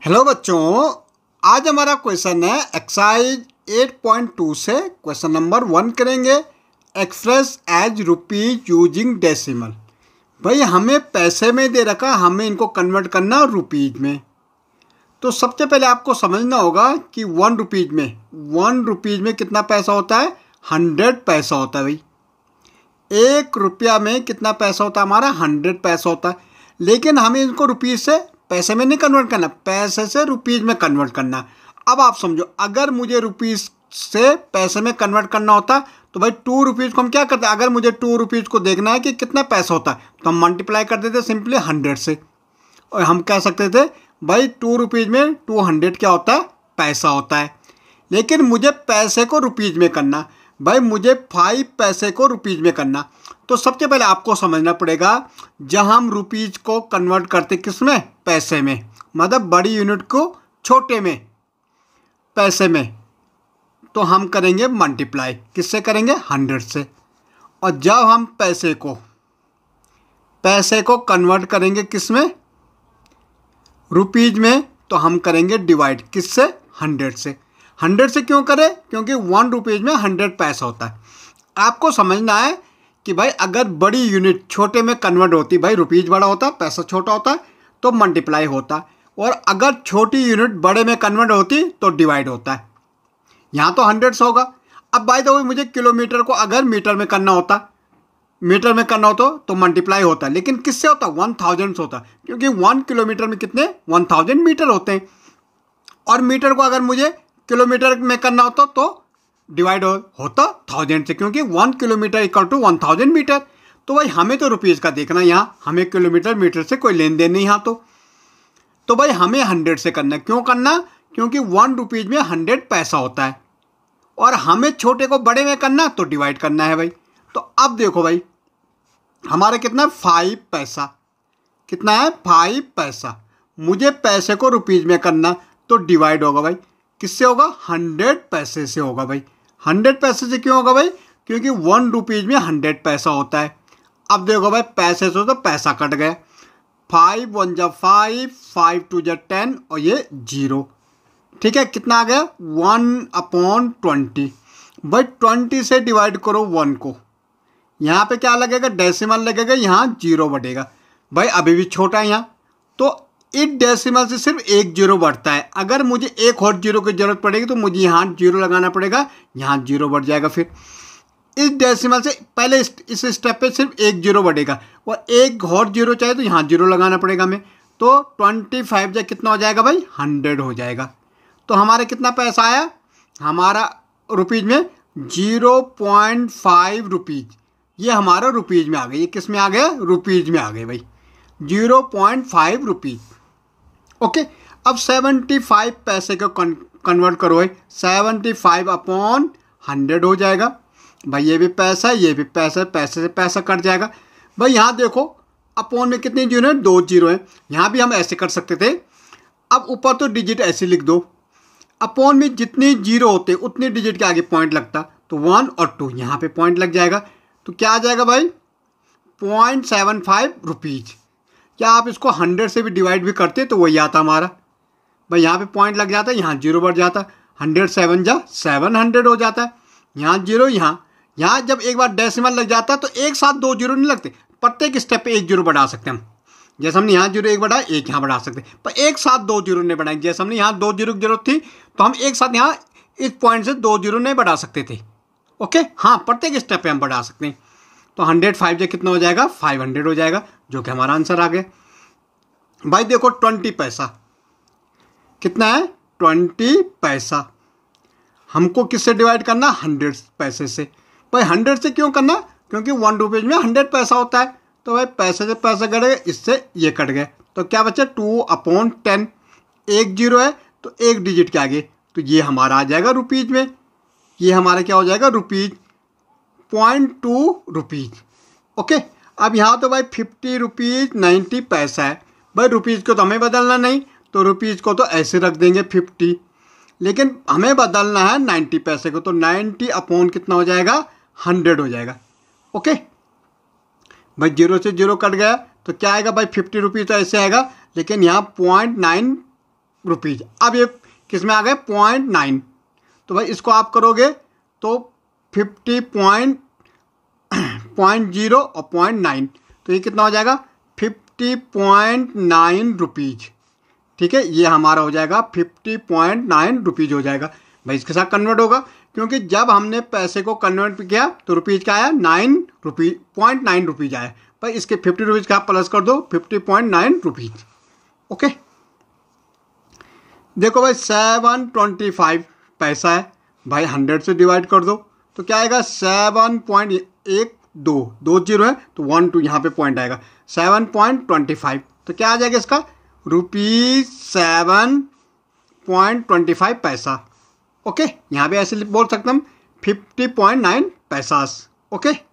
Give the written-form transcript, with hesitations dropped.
Hello बच्चों, आज हमारा क्वेश्चन है एक्सरसाइज 8.2 से क्वेश्चन नंबर 1 करेंगे। Express as rupees using decimal. भाई हमें पैसे में दे रखा, हमें इनको कन्वर्ट करना रुपीज में। तो सबसे पहले आपको समझना होगा कि 1 रुपीज में कितना पैसा होता है। 100 पैसा होता है। भाई 1 रुपया में कितना पैसा होता है हमारा, 100 पैसा होता है। लेकिन हमें इनको रुपीज से पैसे में नहीं कन्वर्ट करना, पैसे से रुपीज में कन्वर्ट करना। अब आप समझो, अगर मुझे रुपीज से पैसे में कन्वर्ट करना होता तो भाई 2 रुपीज़ को हम क्या करते हैं, अगर मुझे 2 रुपीज़ को देखना है कि कितना पैसा होता है तो हम मल्टीप्लाई कर देते सिंपली 100 से। और हम कह सकते थे भाई 2 रुपीज़ में 200 क्या होता है, पैसा होता है। लेकिन मुझे पैसे को रुपीज़ में करना, भाई मुझे 5 पैसे को रुपीज़ में करना। तो सबसे पहले आपको समझना पड़ेगा, जब हम रुपीज़ को कन्वर्ट करते किस में, पैसे में, मतलब बड़ी यूनिट को छोटे में पैसे में, तो हम करेंगे मल्टीप्लाई, किससे करेंगे, 100 से। और जब हम पैसे को कन्वर्ट करेंगे किस में, रुपीज़ में, तो हम करेंगे डिवाइड, किससे, 100 से। 100 से क्यों करें, क्योंकि 1 रुपीज़ में 100 पैसा होता है। आपको समझना है कि भाई अगर बड़ी यूनिट छोटे में कन्वर्ट होती, भाई रुपीज़ बड़ा होता, पैसा छोटा होता है, तो मल्टीप्लाई होता, और अगर छोटी यूनिट बड़े में कन्वर्ट होती तो डिवाइड होता है। यहाँ तो 100 से होगा। अब बाय द वे मुझे किलोमीटर को अगर मीटर में करना होता, तो मल्टीप्लाई होता, लेकिन किससे होता, 1000 से होता, क्योंकि 1 किलोमीटर में कितने, 1000 मीटर होते हैं। और मीटर को अगर मुझे किलोमीटर में करना होता तो डिवाइड होता 1000 से, क्योंकि 1 किलोमीटर इक्वल टू 1000 मीटर। तो भाई हमें तो रुपीज़ का देखना, यहाँ हमें किलोमीटर मीटर से कोई लेन देन नहीं यहाँ तो भाई हमें 100 से करना। क्यों करना, क्योंकि 1 रुपीज़ में 100 पैसा होता है, और हमें छोटे को बड़े में करना तो डिवाइड करना है भाई। तो अब देखो भाई हमारा कितना, 5 पैसा, कितना है, 5 पैसा। मुझे पैसे को रुपीज़ में करना तो डिवाइड होगा भाई, किससे होगा, 100 पैसे से होगा भाई। 100 पैसे से क्यों होगा भाई, क्योंकि 1 रुपीज़ में 100 पैसा होता है। अब देखो भाई पैसे से तो पैसा कट गया, 5 1 जा 5, 5 2 जा 10, और ये 0, ठीक है। कितना आ गया, 1/20। भाई 20 से डिवाइड करो 1 को, यहाँ पे क्या लगेगा, डेसिमल लगेगा, यहाँ 0 बढ़ेगा। भाई अभी भी छोटा है यहाँ, तो इस डेसिमल से सिर्फ 1 0 बढ़ता है। अगर मुझे एक और 0 की जरूरत पड़ेगी तो मुझे यहाँ 0 लगाना पड़ेगा, यहाँ 0 बढ़ जाएगा। फिर इस डेसिमल से पहले इस स्टेप पे सिर्फ 1 0 बढ़ेगा, और एक और 0 चाहिए तो यहाँ 0 लगाना पड़ेगा हमें। तो 25 जा कितना हो जाएगा भाई, 100 हो जाएगा। तो हमारा कितना पैसा आया, हमारा रुपीज़ में 0.5 रुपीज़, ये हमारा रुपीज़ में आ गया। ये किस में आ गया, रुपीज़ में आ गए भाई, 0.5 रुपीज़। ओके। अब 75 पैसे को कन्वर्ट करो भाई, 75/100 हो जाएगा भाई। ये भी पैसा है, ये भी पैसा, पैसे से पैसा कट जाएगा भाई। यहाँ देखो अपॉन में कितनी जीरो है, 2 0 है। यहाँ भी हम ऐसे कर सकते थे। अब ऊपर तो डिजिट ऐसे लिख दो, अपॉन में जितनी जीरो होते उतनी डिजिट के आगे पॉइंट लगता, तो 1 और 2 यहाँ पे पॉइंट लग जाएगा। तो क्या आ जाएगा भाई, 0.75 रुपीज़। क्या आप इसको 100 से भी डिवाइड भी करते तो वही आता हमारा भाई। यहाँ पे पॉइंट लग जाता है, यहाँ 0 बढ़ जाता, 100 7 जा 700 हो जाता है। यहाँ 0, यहाँ जब एक बार डेसिमल लग जाता है तो एक साथ 2 0 नहीं लगते, प्रत्येक स्टेप पे 1 0 बढ़ा सकते हैं हम। जैसे हमने यहाँ 0 1 बढ़ाया, 1 यहाँ बढ़ा सकते हैं, पर एक साथ 2 0 नहीं बढ़ाएंगे। जैसे हमने यहाँ 2 0 की जरूरत थी तो हम एक साथ यहाँ इस पॉइंट से 2 0 नहीं बढ़ा सकते थे। ओके, हाँ प्रत्येक स्टेप पे हम बढ़ा सकते हैं। तो 105 से कितना हो जाएगा, 500 हो जाएगा, जो कि हमारा आंसर आ गया भाई। देखो 20 पैसा कितना है, 20 पैसा। हमको किससे डिवाइड करना, 100 पैसे से। भाई 100 से क्यों करना, क्योंकि 1 रुपीज़ में 100 पैसा होता है। तो भाई पैसे से पैसा कट गया, इससे ये कट गए, तो क्या बचा, 2/10। 1 0 है तो एक डिजिट के आगे, तो ये हमारा आ जाएगा रुपीज़ में। ये हमारा क्या हो जाएगा, रुपीज़, 0.2 रुपीज़। ओके। अब यहाँ तो भाई 50 रुपीज़ 90 पैसा है। भाई रुपीज़ को तो हमें बदलना नहीं, तो रुपीज़ को तो ऐसे रख देंगे 50, लेकिन हमें बदलना है 90 पैसे को, तो 90 अपॉन कितना हो जाएगा, 100 हो जाएगा। ओके भाई 0 से 0 कट गया, तो क्या आएगा भाई, 50 रुपीज़ तो ऐसे आएगा, लेकिन यहाँ 0.9 रुपीज़। अब ये किस में आ गए 0.9, तो भाई इसको आप करोगे तो 50.0 और 0.9, तो ये कितना हो जाएगा 50.9 रुपीज़। ठीक है, ये हमारा हो जाएगा 50.9 रुपीज़ हो जाएगा। भाई इसके साथ कन्वर्ट होगा, क्योंकि जब हमने पैसे को कन्वर्ट किया तो रुपीज़ का आया 9 रुपीज़, 0.9 रुपीज़ आया। भाई इसके 50 रुपीज़ का प्लस कर दो 50.9 रुपीज़। ओके, देखो भाई 725 पैसा है, भाई 100 से डिवाइड कर दो तो क्या आएगा 7.12, 2 जीरो है तो 1 2 यहाँ पे पॉइंट आएगा 7.25, तो क्या आ जाएगा इसका ₹7.25 पैसा। ओके, यहाँ पे ऐसे बोल सकते हम 50.9 पैसा। ओके।